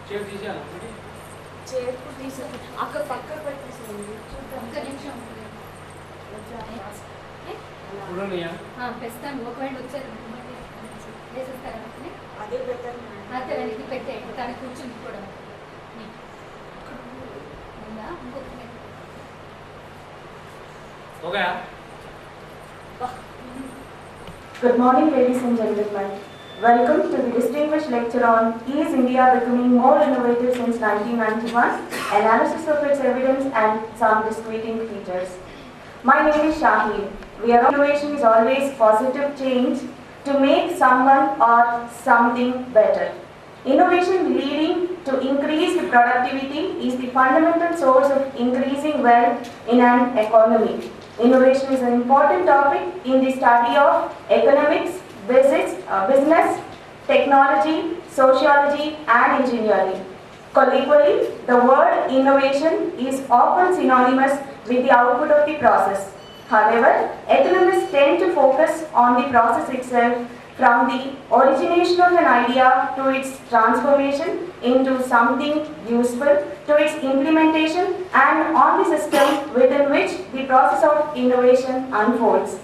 Chair తీసేయాలి chair కు తీసే అక్కడ పక్కన పెట్టేసేయండి ఒక్క నిమిషం చూడండియా పెస్తాను ఒకవేళ వచ్చారు వేసేస్తారా అదే బెటర్ అదే వెనక్కి పెట్టేయండి తన కూర్చుని కూడా okay Good morning, ladies and gentlemen. Welcome to the distinguished lecture on Is India Becoming More Innovative Since 1991? Analysis of its evidence and some disputing features. My name is Shaheen. We are innovation is always positive change to make someone or something better. Innovation leading to increased productivity is the fundamental source of increasing wealth in an economy. Innovation is an important topic in the study of economics, business, technology, sociology and engineering. Colloquially, the word innovation is often synonymous with the output of the process. However, economists tend to focus on the process itself, from the origination of an idea to its transformation into something useful, to its implementation and on the system within which the process of innovation unfolds.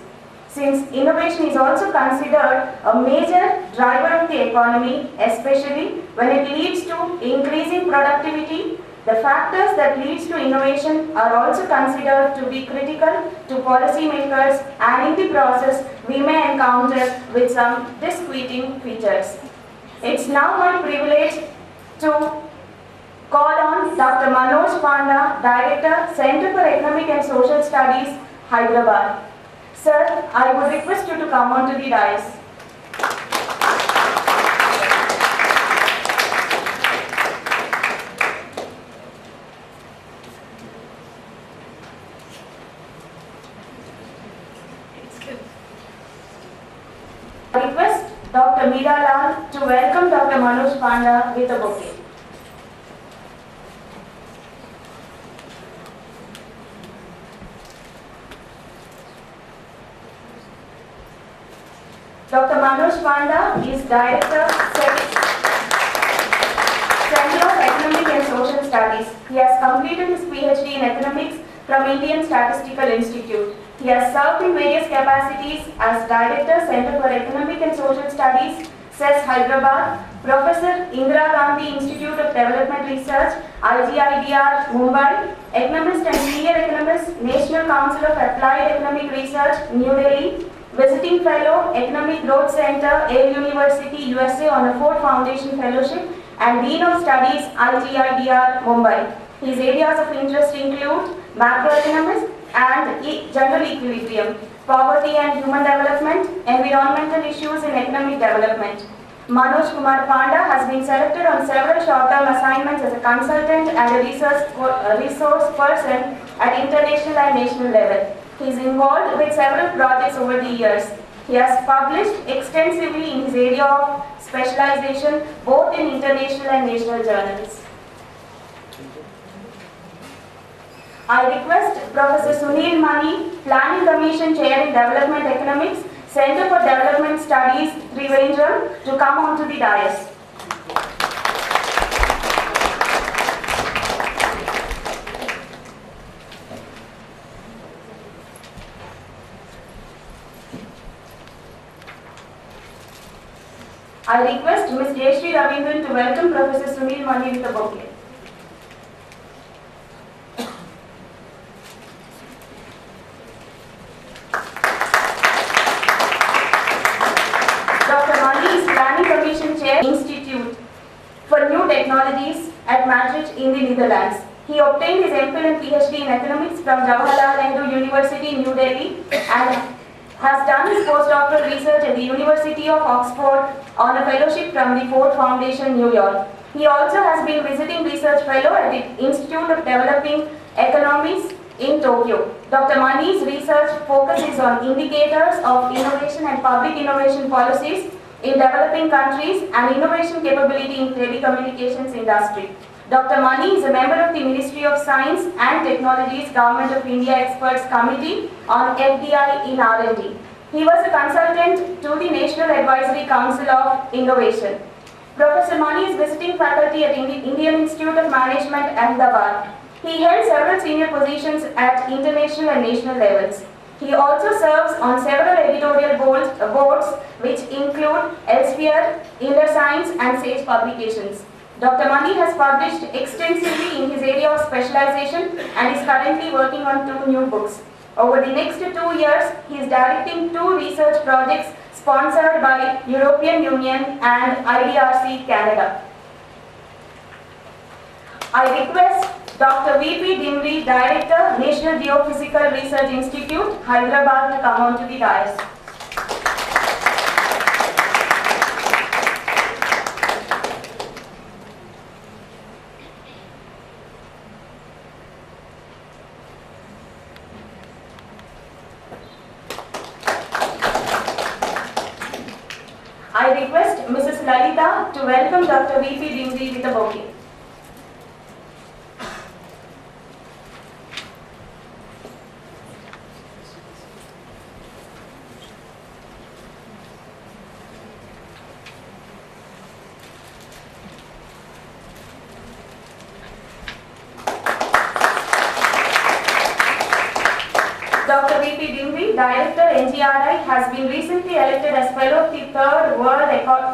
Since innovation is also considered a major driver of the economy, especially when it leads to increasing productivity, the factors that leads to innovation are also considered to be critical to policymakers, and in the process we may encounter with some disputing features. It's now my privilege to call on Dr. Manoj Panda, Director, Center for Economic and Social Studies, Hyderabad. Sir, I would request you to come onto the dais. I request Dr. Meera Lal to welcome Dr. Manoj Panda with a bouquet. Dr. Manoj Panda is Director, Center of Economic and Social Studies. He has completed his PhD in Economics from Indian Statistical Institute. He has served in various capacities as Director, Center for Economic and Social Studies, CES Hyderabad, Professor Indira Gandhi Institute of Development Research, IGIDR, Mumbai, Economist and Senior Economist, National Council of Applied Economic Research, New Delhi, Visiting Fellow, Economic Growth Center, Yale University, USA on a Ford Foundation Fellowship, and Dean of Studies, IGIDR, Mumbai. His areas of interest include macroeconomics and general equilibrium, poverty and human development, environmental issues in economic development. Manoj Kumar Panda has been selected on several short-term assignments as a consultant and a resource person at international and national level. He is involved with several projects over the years. He has published extensively in his area of specialization, both in international and national journals. I request Professor Sunil Mani, Planning Commission Chair in Development Economics, Center for Development Studies, Trivandrum, to come onto the dais. I request Ms. Jayashree Ravindran to welcome Professor Sunil Mani with a bouquet. Institute for New Technologies at Maastricht in the Netherlands. He obtained his MPhil and PhD in economics from Jawaharlal Nehru University, New Delhi, and has done his postdoctoral research at the University of Oxford on a fellowship from the Ford Foundation, New York. He also has been visiting research fellow at the Institute of Developing Economies in Tokyo. Dr. Mani's research focuses on indicators of innovation and public innovation policies in developing countries and innovation capability in telecommunications industry. Dr. Mani is a member of the Ministry of Science and Technology's Government of India Experts Committee on FDI in R&D. He was a consultant to the National Advisory Council of Innovation. Professor Mani is visiting faculty at Indian Institute of Management, Ahmedabad. He held several senior positions at international and national levels. He also serves on several editorial boards which include Elsevier, Inner Science and Sage Publications. Dr. Mani has published extensively in his area of specialization and is currently working on 2 new books. Over the next 2 years, he is directing 2 research projects sponsored by European Union and IDRC Canada. I request Dr. V.P. Dimri, Director, National Geophysical Research Institute, Hyderabad, to come on to the dais. I request Mrs. Lalita to welcome Dr. V.P. Dimri with a bouquet. Dr. V.P. Dimri, Director, NGRI, has been recently elected as Fellow of the 3rd World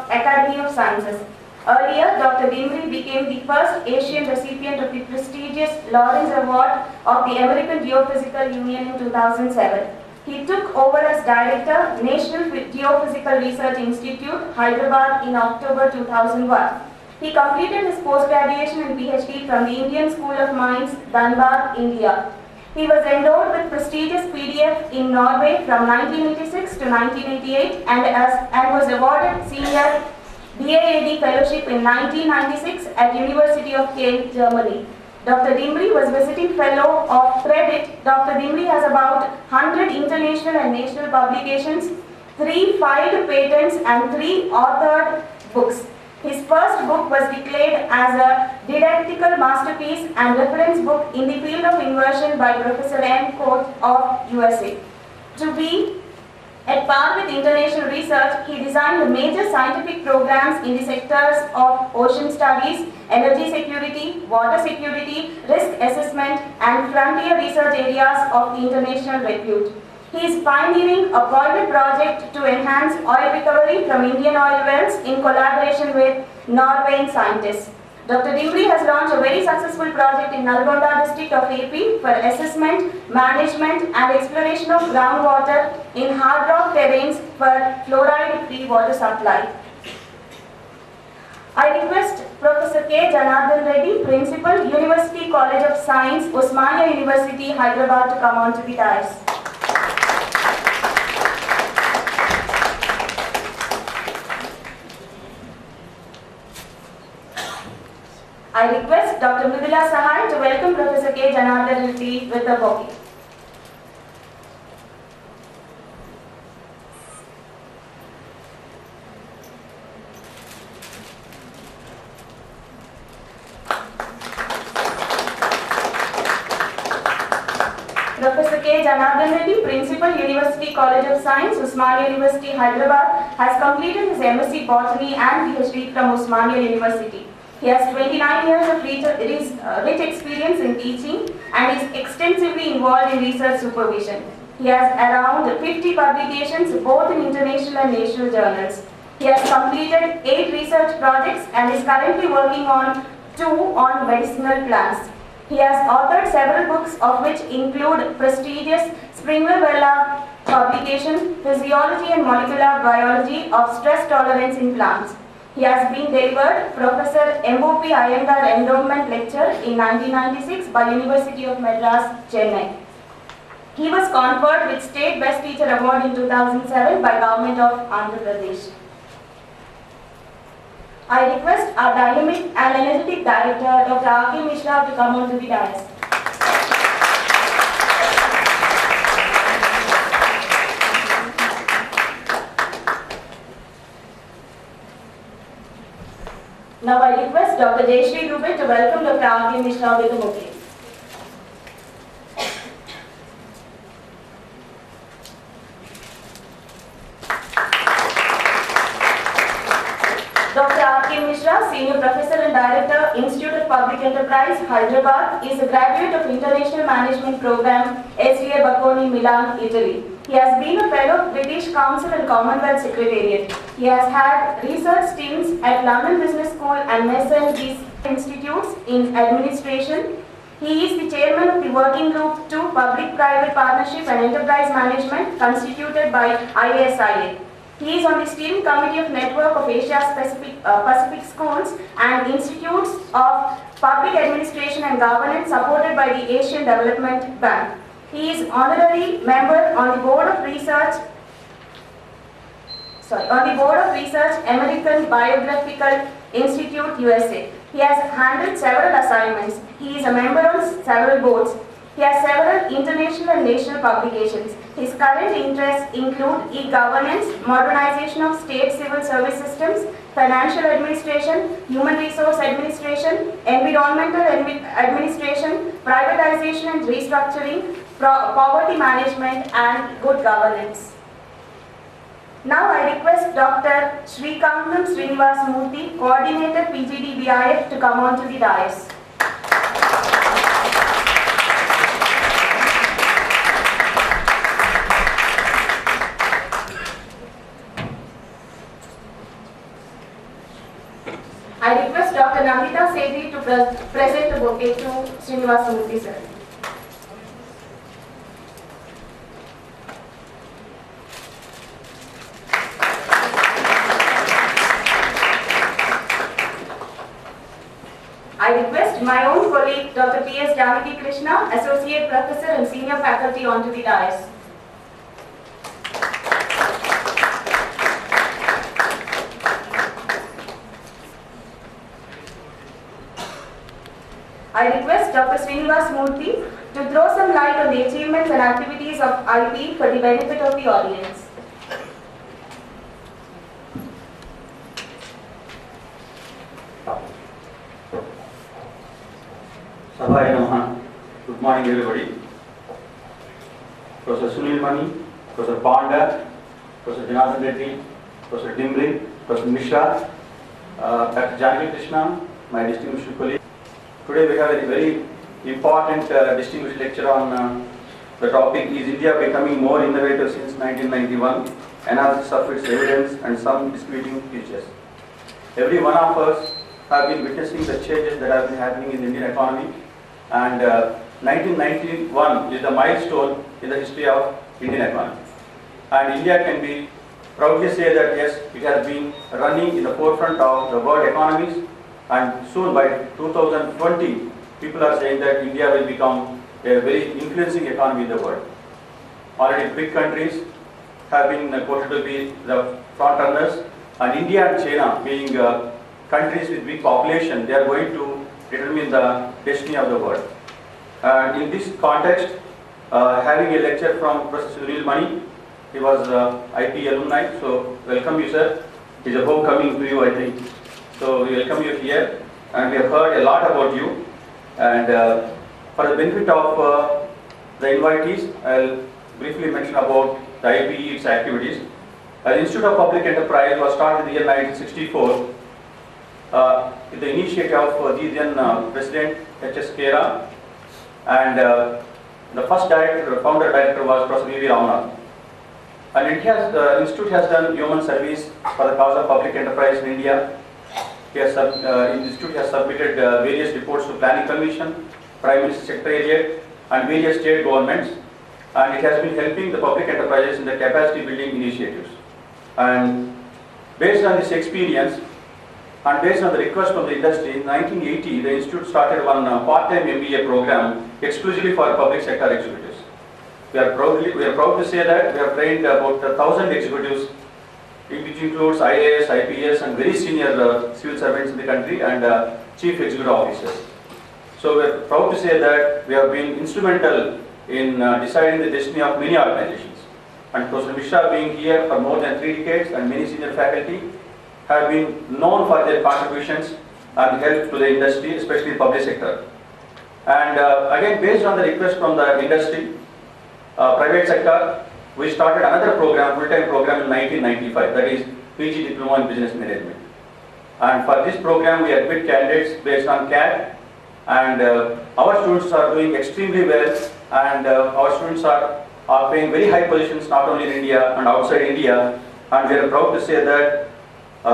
Academy of Sciences. Earlier, Dr. Dimri became the first Asian recipient of the prestigious Lawrence Award of the American Geophysical Union in 2007. He took over as Director, National Geophysical Research Institute, Hyderabad in October 2001. He completed his post-graduation and PhD from the Indian School of Mines, Dhanbad, India. He was endowed with prestigious PDF in Norway from 1986 to 1988 and was awarded Senior DAAD Fellowship in 1996 at University of Kiel, Germany. Dr. Dimri was visiting fellow of Credit. Dr. Dimri has about 100 international and national publications, 3 filed patents and 3 authored books. His first book was declared as a didactical masterpiece and reference book in the field of inversion by Professor M. Coates of USA. To be at par with international research, he designed major scientific programs in the sectors of ocean studies, energy security, water security, risk assessment, and frontier research areas of international repute. He is pioneering a pilot project to enhance oil recovery from Indian oil wells in collaboration with Norwegian scientists. Dr. Dimbri has launched a very successful project in Nalgonda district of AP for assessment, management and exploration of groundwater in hard rock terrains for fluoride-free water supply. I request Professor K. Janardhan Reddy, Principal, University College of Science, Osmania University, Hyderabad, to come on to the dais. I request Dr. Mridula Sahai to welcome Professor K. Janardhan Reddy with a bouquet. Professor K. Janardhan Reddy, Principal, University College of Science, Osmania University, Hyderabad, has completed his MSc Botany and PhD from Osmania University. He has 29 years of rich experience in teaching and is extensively involved in research supervision. He has around 50 publications both in international and national journals. He has completed 8 research projects and is currently working on 2 on medicinal plants. He has authored several books, of which include prestigious Springler-Vella publication, Physiology and Molecular Biology of Stress Tolerance in Plants. He has been delivered Professor M.O.P. Iyengar Endowment Lecture in 1996 by University of Madras, Chennai. He was conferred with State Best Teacher Award in 2007 by Government of Andhra Pradesh. I request our dynamic and energetic director, Dr. R.K. Mishra, to come on to the dais. Now I request Dr. Jayashree Dubey to welcome Dr. R.K. Mishra with a bouquet. Dr. R.K. Mishra, Senior Professor and Director, Institute of Public Enterprise, Hyderabad, is a graduate of International Management Program, SVA Bocconi, Milan, Italy. He has been a Fellow of British Council and Commonwealth Secretariat. He has had research stints at London Business School and Mason Institutes in Administration. He is the Chairman of the Working Group 2 Public-Private Partnership and Enterprise Management constituted by ISIA. He is on the steering committee of Network of Asia Pacific Schools and Institutes of Public Administration and Governance supported by the Asian Development Bank. He is honorary member on the Board of Research American Biographical Institute, USA. He has handled several assignments. He is a member on several boards. He has several international and national publications. His current interests include e-governance, modernization of state civil service systems, financial administration, human resource administration, environmental administration, privatization and restructuring, poverty management, and good governance. Now I request Dr. Srikantham Srinivasmurthy, Coordinator PGD BIF, to come on to the dais. I request Dr. Namita Sethi to present the bouquet to Srinivasmurthy sir. I request my own colleague Dr. P.S. Janaki Krishna, Associate Professor and Senior Faculty, onto the dais. I request Dr. Srinivasmurthy to throw some light on the achievements and activities of IP for the benefit of the audience. Sabhaya Namaha. Good morning everybody. Professor Sunil Mani, Professor Panda, Professor Janardhan Reddy, Professor Dimbri, Professor Mishra, Dr. Janaki Krishna, my distinguished colleague. Today we have a very important distinguished lecture on the topic is India becoming more innovative since 1991, analysis of its evidence and some disputing features. Every one of us have been witnessing the changes that have been happening in the Indian economy, and 1991 is the milestone in the history of Indian economy. And India can be proudly say that yes, it has been running in the forefront of the world economies, and soon by 2020, people are saying that India will become a very influencing economy in the world. Already big countries have been quoted to be the front runners, and India and China being countries with big population, they are going to determine the destiny of the world. And in this context, having a lecture from Professor Sunil, he was IP alumni, so welcome you, sir. It's a homecoming to you, I think. So we welcome you here, and we have heard a lot about you. And for the benefit of the invitees, I'll briefly mention about the IPE, its activities. The Institute of Public Enterprise was started in the year 1964 with the initiative of the then President H.S. Kera, and the first founder director was Professor V.V. Ramanath. And the Institute has done human service for the cause of public enterprise in India. The Institute has submitted various reports to Planning Commission, Prime Minister Secretariat, and various state governments. And it has been helping the public enterprises in the capacity building initiatives. And based on this experience, and based on the request from the industry, in 1980, the Institute started one part-time MBA program exclusively for public sector executives. We are proud to say that we have trained about 1,000 executives, which includes IAS, IPS, and very senior civil servants in the country, and chief executive officers. So we are proud to say that we have been instrumental in deciding the destiny of many organizations. And Professor Mishra being here for more than 3 decades, and many senior faculty have been known for their contributions and help to the industry, especially the public sector. And again, based on the request from the industry, private sector, we started another program, full-time program in 1995, that is PG Diploma in Business Management. And for this program, we admit candidates based on CAT, and our students are doing extremely well, and our students are paying very high positions not only in India and outside India. And we are proud to say that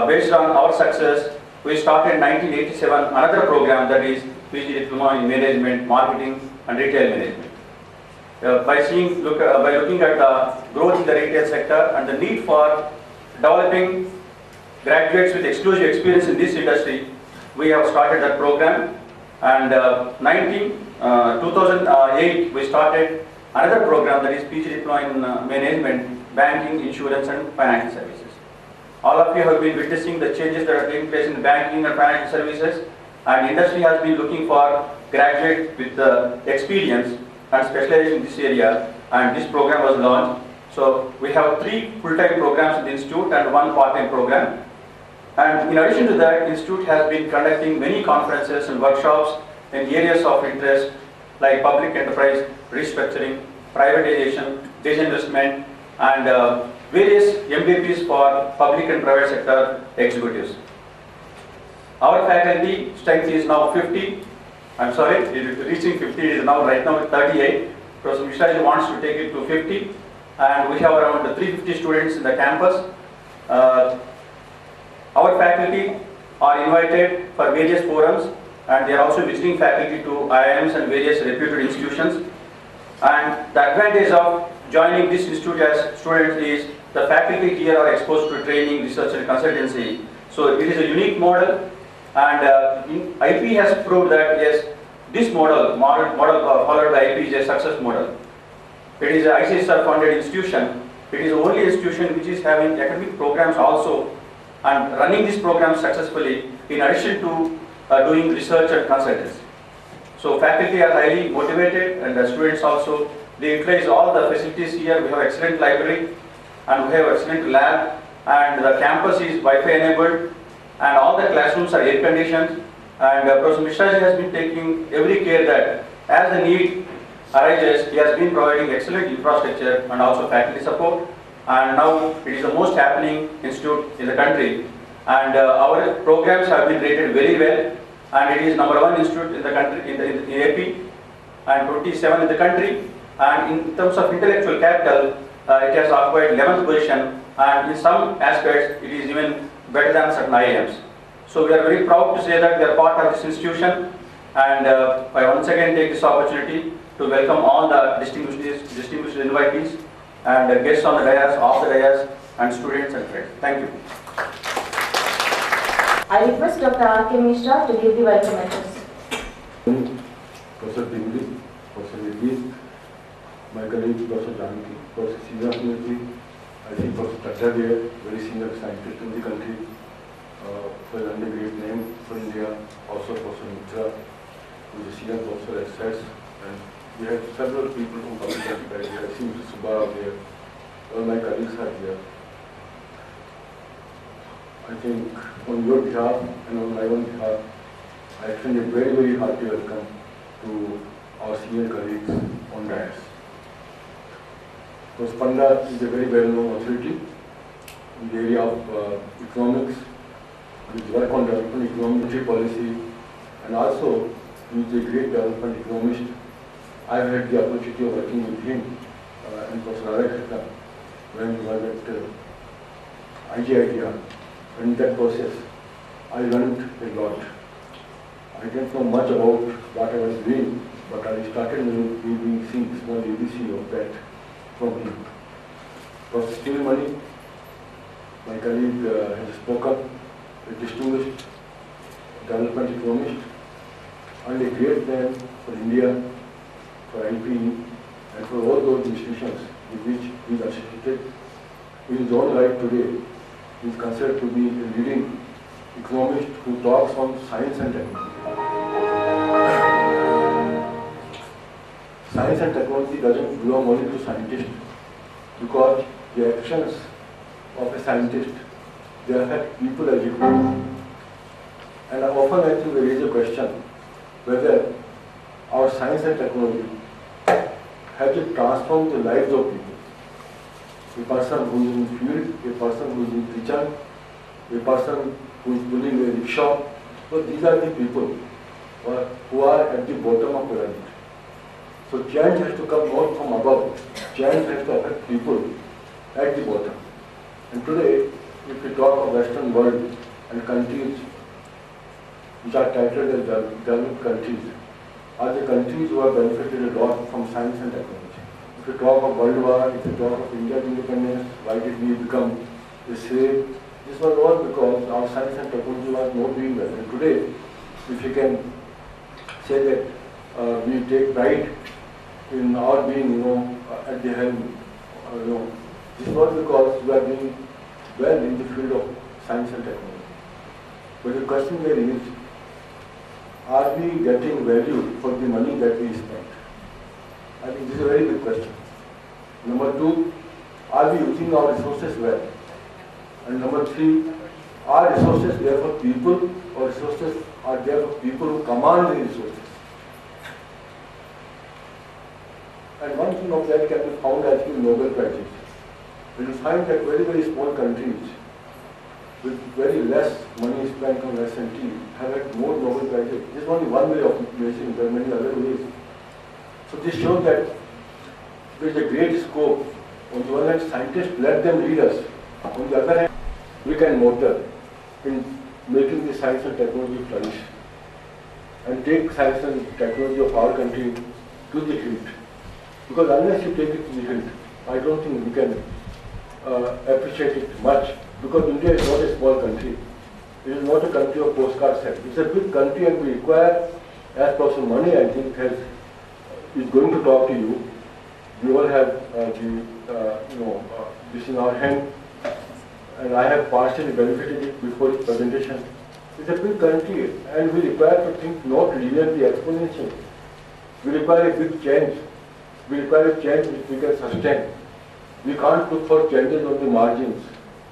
based on our success, we started in 1987 another program, that is PG Diploma in Management, Marketing and Retail Management. By looking at the growth in the retail sector and the need for developing graduates with exclusive experience in this industry, we have started that program. And 2008, we started another program, that is PG Diploma in Management, Banking, Insurance and Financial Services. All of you have been witnessing the changes that are taking place in banking and financial services, and industry has been looking for graduates with experience and specialization in this area, and this program was launched. So we have 3 full-time programs in the Institute and 1 part-time program. And in addition to that, the Institute has been conducting many conferences and workshops in areas of interest like public enterprise restructuring, privatization, disinvestment, and various MBPs for public and private sector executives. Our faculty strength is now 50. I'm sorry, it is reaching 50, it is now right now 38. Professor Mishra wants to take it to 50, and we have around 350 students in the campus. Our faculty are invited for various forums, and they are also visiting faculty to IIMs and various reputed institutions. And the advantage of joining this institute as students is the faculty here are exposed to training, research and consultancy. So it is a unique model. And IP has proved that yes, this model followed by IP is a success model. It is an ICSR funded institution. It is the only institution which is having academic programs also and running these programs successfully in addition to doing research and consultancy. So faculty are highly motivated, and the students also, they utilize all the facilities here. We have excellent library and we have excellent lab, and the campus is Wi-Fi enabled, and all the classrooms are air conditioned, and Professor Mishra has been taking every care that as the need arises, he has been providing excellent infrastructure and also faculty support. and now it is the most happening institute in the country. And our programs have been rated very well, and it is #1 institute in the country, in AP, and 27 in the country. And in terms of intellectual capital, it has occupied 11th position, and in some aspects it is even better than certain IIMs. So we are very proud to say that we are part of this institution, and I once again take this opportunity to welcome all the distinguished invitees and guests on the dais, off the dais, and students and friends. Thank you. I request Dr. R.K. Mishra to give the welcome address. Professor Dimri, Professor Vidhi, my colleague Professor Janaki, Professor Srinath, I think Professor Tata there, very senior scientist in the country, for an undergraduate name for India, also Professor Mitra, who is a senior professor at SETS, and we have several people from public health here. I see Mr. Subbarao there, all my colleagues are here. I think on your behalf and on my own behalf, I extend a very, very hearty welcome to our senior colleagues on dais. Professor Panda is a very well-known authority in the area of economics, with work on development economic policy, and also he is a great development economist. I have had the opportunity of working with him and Professor Radhakrishnan when we were at IGIDR. And in that process, I learned a lot. I didn't know much about what I was doing, but I started seeing small ABC of that from him. Professor Sunil, my colleague, has spoken, a distinguished development economist, and a great man for India, for IPE, and for all those institutions with which he is associated. In his own right today, he is considered to be a leading economist who talks on science and technology. Science and technology doesn't belong only to scientists, because the actions of a scientist, they affect people as a whole. And often I think we raise a question whether our science and technology has it transformed the lives of people. A person who is in the field, a person who is in the kitchen, a person who is pulling a rickshaw. So these are the people who are at the bottom of the pyramid. So change has to come not from above. Change has to affect people at the bottom. And today, if we talk of Western world and countries which are titled as developed countries, are the countries who have benefited a lot from science and technology. If you talk of World War, if you talk of India's independence, why did we become a slave? This was all because our science and technology was not doing well. And today, if you can say that we take pride in our being, at the helm, this was because we are doing well in the field of science and technology. But the question there is, are we getting value for the money that we spend? I think this is a very big question. Number two, are we using our resources well? And number three, are resources there for people, or resources are there for people who command the resources? And one thing of that can be found as in Nobel Prizes. You will find that very, very small countries with very less money spent on S&T have had more Nobel Prizes. This is only one way of measuring, there are many other ways. So this shows that there is a great scope. On the one hand, scientists, let them lead us. On the other hand, we can motor in making the science and technology flourish and take science and technology of our country to the hilt. Because unless you take it to the hilt, I don't think we can appreciate it much. Because India is not a small country. It is not a country of postcard set. It's a big country, and we require, as Professor Mani, I think, is going to talk to you. We all have this in our hand, and I have partially benefited it before his presentation. It's a big country, and we require to think not linearly, exponentially. We require a big change. We require a change which we can sustain. We can't look for changes on the margins.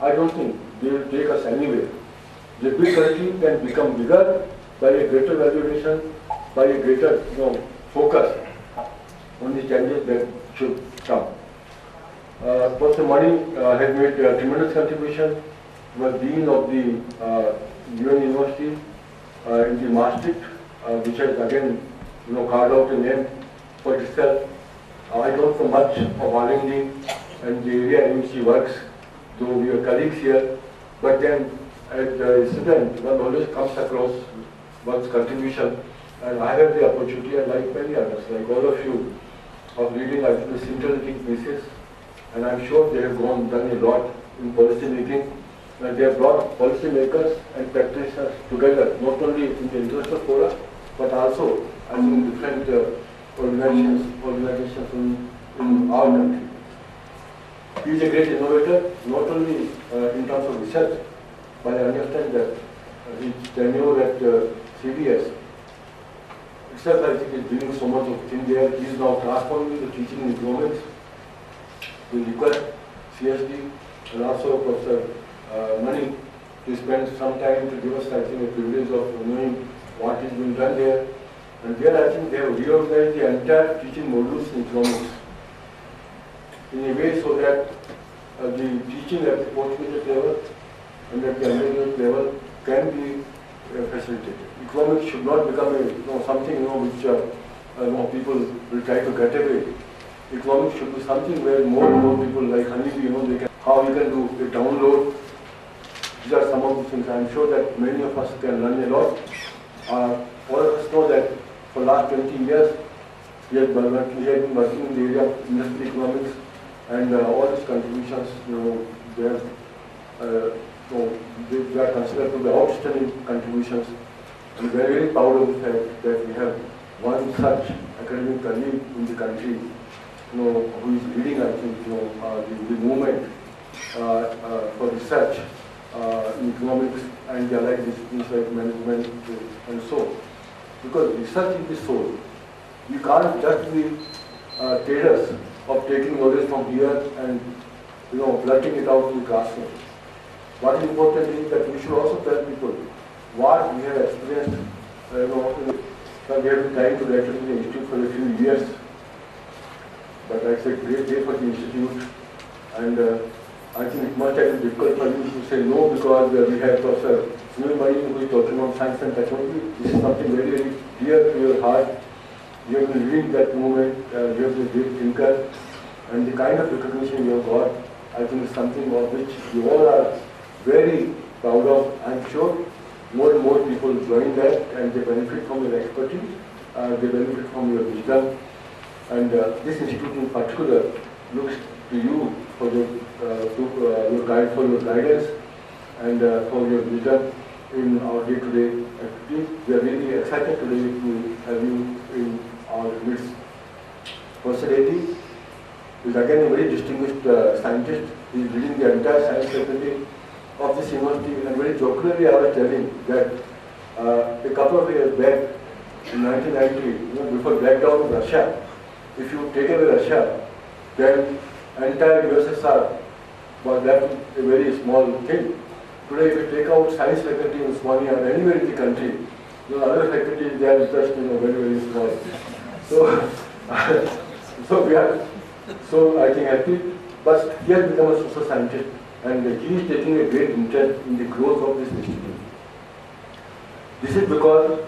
I don't think they will take us anywhere. The big country can become bigger by a greater valuation, by a greater focus on the changes that should come. Professor Mani has made a tremendous contribution. He was Dean of the UN University in the Maastricht, which has again carved out a name for itself. I don't know much of R&D and the area in which he works, though we are colleagues here, but then as a student, one always comes across one's contribution, and I had the opportunity, and like many others, like all of you, of reading actually scintillating pieces, and I'm sure they have done a lot in policy making, and they have brought policy makers and practitioners together, not only in the international fora, but also in different organizations in our country. He is a great innovator, not only in terms of research, but I understand that his tenure at CBS itself, I think, is doing so much of things there. He is now transforming the teaching in economics. We request CSD and also Professor Mani to spend some time to give us, I think, a privilege of knowing what is being done there. And there, I think, they have reorganized the entire teaching modules in economics in a way so that the teaching at the postgraduate level and at the undergraduate level can be facilitated. Economics should not become a, something which people will try to get away. Economics should be something where more and more people like Honeybee, they can, how you can do a download. These are some of the things. I'm sure that many of us can learn a lot. All of us know that for the last 20 years, he has been working in the area of industrial economics, and all his contributions, they are considered to be outstanding contributions. I'm very, very proud of the fact that we have one such academic colleague in the country, who is leading, I think, the movement for research in economics and the allied disciplines like management and so. Because research is the soul. You can't just be traders of taking knowledge from here and blurting it out in the classroom. What is important is that we should also tell people what we have experienced. We have been trying to get into the institute for a few years, but it's a great day for the institute, and I think it must have been difficult for you to say no, because we have Professor Sunil who is talking about science and technology. This is something very, very dear to your heart. You have been leading that movement, you have been a great thinker, and the kind of recognition you have got, I think, is something of which you all are very proud of. I'm sure more and more people join that, and they benefit from your expertise, they benefit from your wisdom, and this institute in particular looks to you for your guidance and for your wisdom in our day-to-day activities. We are really excited today to have you in our midst. Professor Reddy is again a very distinguished scientist. He is leading the entire science faculty of this university, and very jocularly I was telling that a couple of years back, in 1990, before breakdown of Russia, if you take away Russia, then entire USSR was left a very small thing. Today, if you take out science faculty in Osmania or anywhere in the country, other faculties, they are just very, very small. So, so we are I think happy. But he has become a social scientist, and he is taking a great interest in the growth of this institute. This is because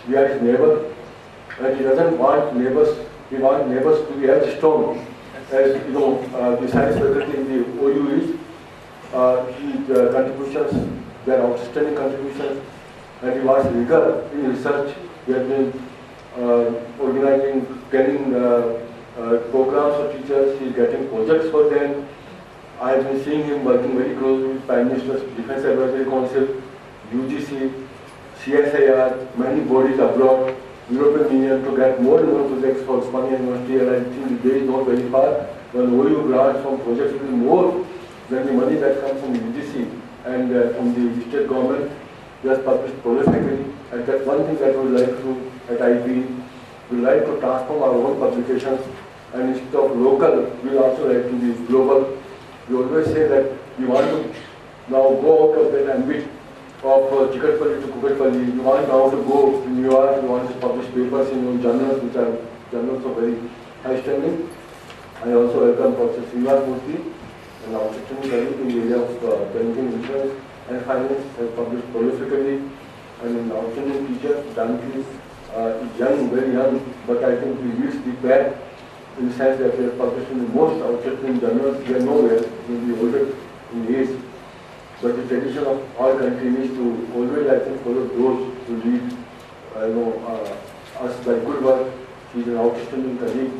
we are his neighbor, and he doesn't want neighbors. He wants neighbors to be as strong as the science faculty in the OU is. His contributions, they are outstanding contributions, and he wants rigor in research. He has been organizing training programs for teachers. He is getting projects for them. I have been seeing him working very closely with Prime Minister's Defense Advisory Council, UGC, CSIR, many bodies abroad, European Union, to get more and more projects for Osmania University, and I think the day is not very far when OU grants from projects will be more than the money that comes from the UGC and from the state government. Just published prolifically, and that's one thing that we would like to do at IB. We would like to transform our own publications, and instead of local, we would also like to be global. We always say that we want to now go out of that ambit of Chikatpalli to Kukatpalli. We want now to go to New York. We want to publish papers in journals which are journals of very high standing. I also welcome Professor Srinivas, an outstanding colleague in the area of banking, insurance and finance, has published prolifically, and an outstanding teacher. Janaki is young, very young, but I think he leads the pack in the sense that he has published in the most outstanding journals. We are nowhere, maybe older in age, but the tradition of our country is to always, I think, follow those who lead us by good work. She is an outstanding colleague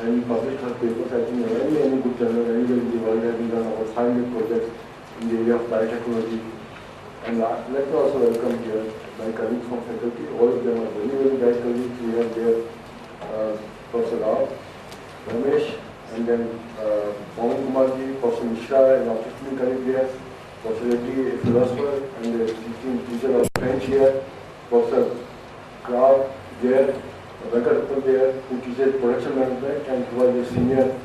and published her papers, I think, in any good journal anywhere in the world, having done about 500 projects in the area of biotechnology. And let me also welcome here my colleagues from faculty. All of them are very, very bright colleagues. We have there Professor Rao, Ramesh, and then Mohan Kumarji, Professor Mishra, an outstanding colleague there, Professor Reddy, a philosopher, and a teacher of French here, Professor Krab there, Venkatrapan there, who teaches production management and who was a senior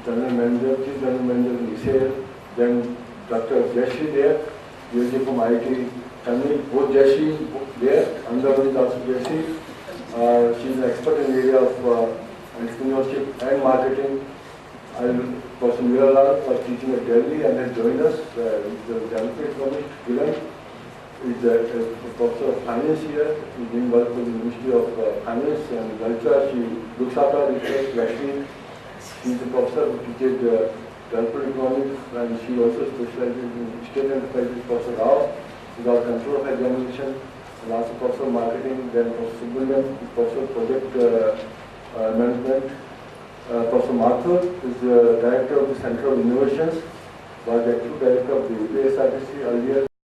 general manager, chief general manager in ICL. Then Dr. Jayashree there, PhD from IIT Chennai, both Jayashree there, Andhra is also Jayashree. She is an expert in the area of entrepreneurship and marketing. Professor Miralal was teaching at Delhi and has joined us. The Janaki economist, Kiran, is a professor of finance here. He is doing work with the Ministry of Finance and Culture. She looks after our research. Actually, she is a professor who teaches development economics, and she also specializes in state enterprises. Professor Rao is our control of examination, and also professor of marketing. Then Professor Subramanian is professor of project management. Professor Mathur is the director of the Center of Innovations, was the active director of the UPSRTC earlier.